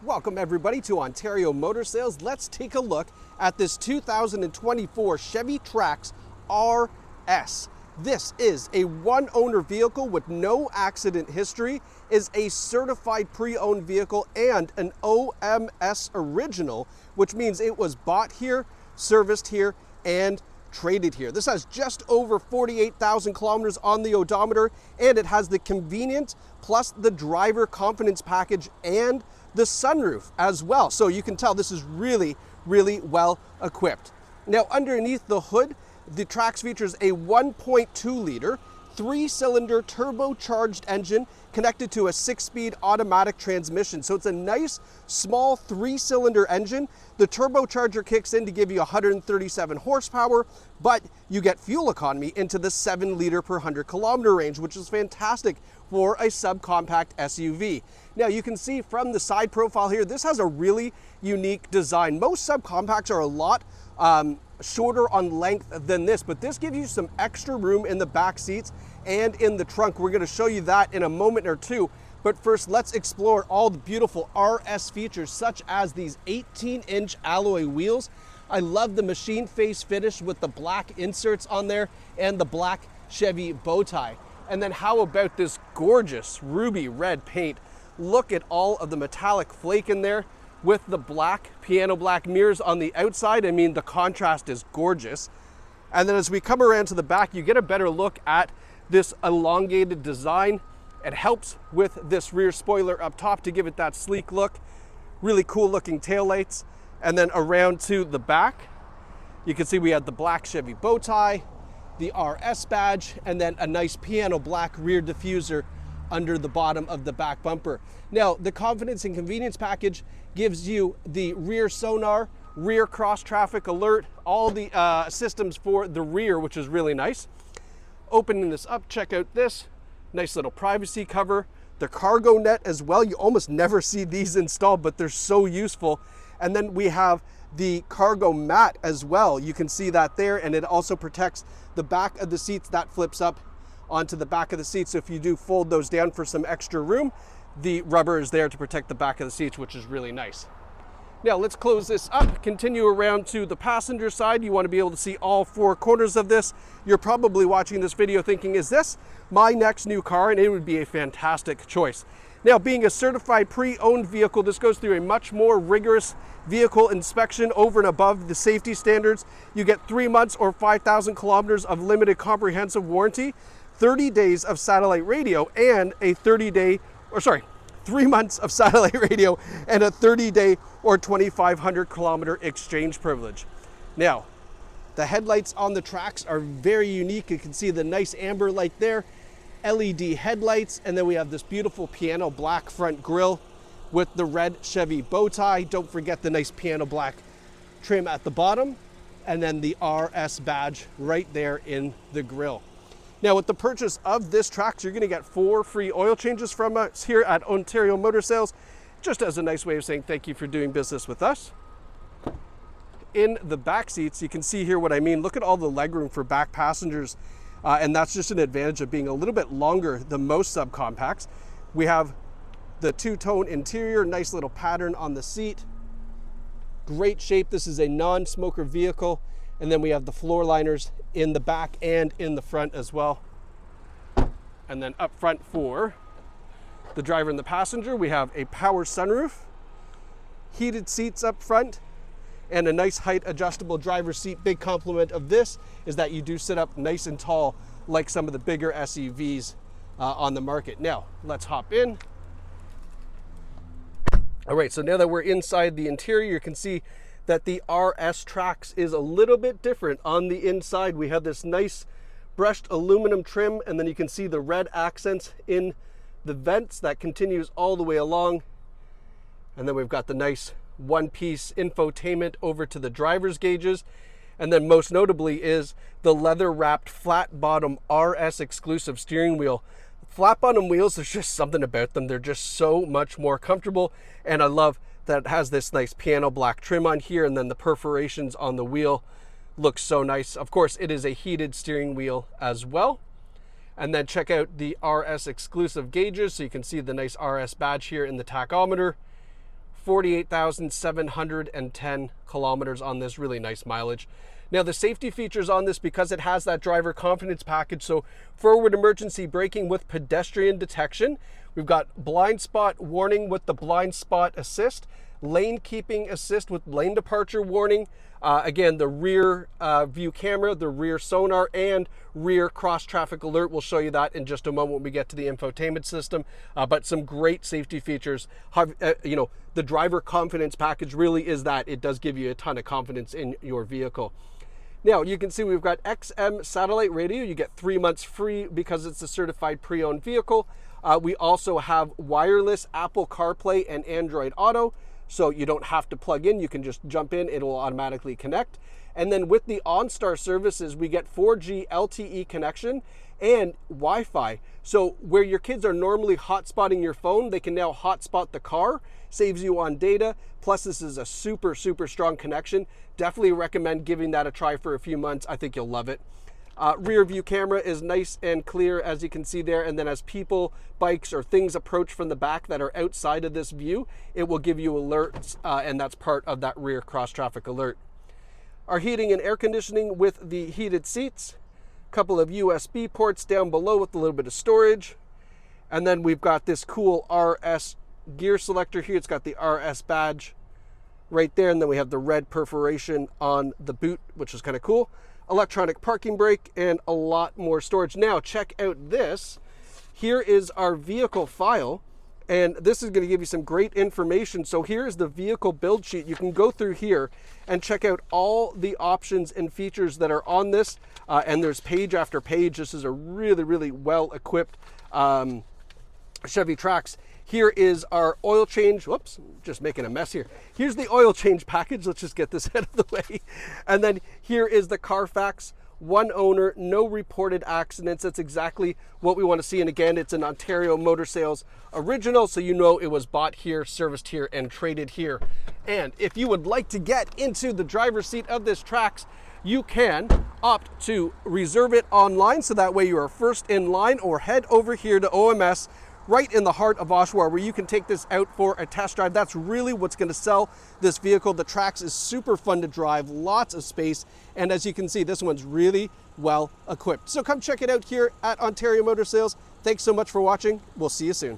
Welcome everybody to Ontario Motor Sales. Let's take a look at this 2024 Chevy Trax RS. This is a one-owner vehicle with no accident history, is a certified pre-owned vehicle and an OMS original, which means it was bought here, serviced here, and traded here. This has just over 48,000 kilometers on the odometer, and it has the convenience plus the driver confidence package and the sunroof as well. So you can tell this is really well equipped. Now underneath the hood, the Trax features a 1.2 liter, 3-cylinder turbocharged engine connected to a 6-speed automatic transmission. So it's a nice small 3-cylinder engine. The turbocharger kicks in to give you 137 horsepower, but you get fuel economy into the 7 liter per 100 kilometer range, which is fantastic for a subcompact SUV. Now you can see from the side profile here, this has a really unique design. Most subcompacts are a lot shorter on length than this, but this gives you some extra room in the back seats and in the trunk. We're going to show you that in a moment or two, but first let's explore all the beautiful RS features, such as these 18-inch alloy wheels. I love the machine face finish with the black inserts on there and the black Chevy bow tie. And then how about this gorgeous ruby red paint? Look at all of the metallic flake in there with the black, piano black mirrors on the outside. I mean, the contrast is gorgeous. And then as we come around to the back, you get a better look at this elongated design. It helps with this rear spoiler up top to give it that sleek look. Really cool looking taillights. And then around to the back, you can see we have the black Chevy bow tie, the RS badge, and then a nice piano black rear diffuser under the bottom of the back bumper. Now, the confidence and convenience package gives you the rear sonar, rear cross traffic alert, all the systems for the rear, which is really nice. Opening this up, check out this nice little privacy cover, the cargo net as well. You almost never see these installed, but they're so useful. And then we have the cargo mat as well. You can see that there, and it also protects the back of the seats. That flips up onto the back of the seat. So if you do fold those down for some extra room, the rubber is there to protect the back of the seats, which is really nice. Now let's close this up, continue around to the passenger side. You want to be able to see all 4 corners of this. You're probably watching this video thinking, is this my next new car? And it would be a fantastic choice. Now, being a certified pre-owned vehicle, this goes through a much more rigorous vehicle inspection over and above the safety standards. You get 3 months or 5,000 kilometers of limited comprehensive warranty, 30 days of satellite radio, and a 3 months of satellite radio and a 30-day or 2,500 kilometer exchange privilege. Now, the headlights on the Trax are very unique. You can see the nice amber light there, LED headlights, and then we have this beautiful piano black front grille with the red Chevy bow tie. Don't forget the nice piano black trim at the bottom, and then the RS badge right there in the grille. Now, with the purchase of this Trax, you're going to get 4 free oil changes from us here at Ontario Motor Sales, just as a nice way of saying thank you for doing business with us. In the back seats, you can see here what I mean. Look at all the legroom for back passengers, and that's just an advantage of being a little bit longer than most subcompacts. We have the 2-tone interior, nice little pattern on the seat. Great shape. This is a non-smoker vehicle. And then we have the floor liners in the back and in the front as well. And then up front for the driver and the passenger, we have a power sunroof, heated seats up front, and a nice height adjustable driver's seat. Big compliment of this is that you do sit up nice and tall like some of the bigger SUVs on the market. Now, let's hop in. All right, so now that we're inside the interior, you can see that the RS Trax is a little bit different. On the inside, we have this nice brushed aluminum trim, and then you can see the red accents in the vents that continues all the way along. And then we've got the nice one-piece infotainment over to the driver's gauges. And then most notably is the leather-wrapped flat bottom RS exclusive steering wheel. Flat bottom wheels, there's just something about them. They're just so much more comfortable, and I love that it has this nice piano black trim on here, and then the perforations on the wheel looks so nice. Of course, it is a heated steering wheel as well. And then check out the RS exclusive gauges, so you can see the nice RS badge here in the tachometer. 48,710 kilometers on this, really nice mileage. Now the safety features on this, because it has that driver confidence package, so forward emergency braking with pedestrian detection. We've got blind spot warning with the blind spot assist, lane keeping assist with lane departure warning. Again, the rear view camera, the rear sonar, and rear cross traffic alert. We'll show you that in just a moment when we get to the infotainment system. But some great safety features. You know, the driver confidence package really is that. It does give you a ton of confidence in your vehicle. Now you can see we've got XM satellite radio. You get 3 months free because it's a certified pre-owned vehicle. We also have wireless Apple CarPlay and Android Auto. So you don't have to plug in, you can just jump in, it will automatically connect. And then with the OnStar services, we get 4G LTE connection and Wi-Fi. So where your kids are normally hotspotting your phone, they can now hotspot the car, saves you on data. Plus this is a super, super strong connection. Definitely recommend giving that a try for a few months. I think you'll love it. Rear view camera is nice and clear, as you can see there, and then as people, bikes, or things approach from the back that are outside of this view, it will give you alerts, and that's part of that rear cross traffic alert. Our heating and air conditioning with the heated seats, a couple of USB ports down below with a little bit of storage, and then we've got this cool RS gear selector here. It's got the RS badge right there, and then we have the red perforation on the boot, which is kind of cool. Electronic parking brake, and a lot more storage. Now check out this. Here is our vehicle file, and this is going to give you some great information. So here is the vehicle build sheet. You can go through here and check out all the options and features that are on this, and there's page after page. This is a really, really well equipped Chevy Trax. Here is our oil change. Whoops, just making a mess here. Here's the oil change package. Let's just get this out of the way. And then here is the Carfax, one owner, no reported accidents. That's exactly what we want to see. And again, it's an Ontario Motor Sales original, so you know it was bought here, serviced here, and traded here. And if you would like to get into the driver's seat of this Trax, you can opt to reserve it online, so that way you are first in line, or head over here to OMS right in the heart of Oshawa, where you can take this out for a test drive. That's really what's going to sell this vehicle. The Trax is super fun to drive, lots of space, and as you can see, this one's really well equipped. So come check it out here at Ontario Motor Sales. Thanks so much for watching. We'll see you soon.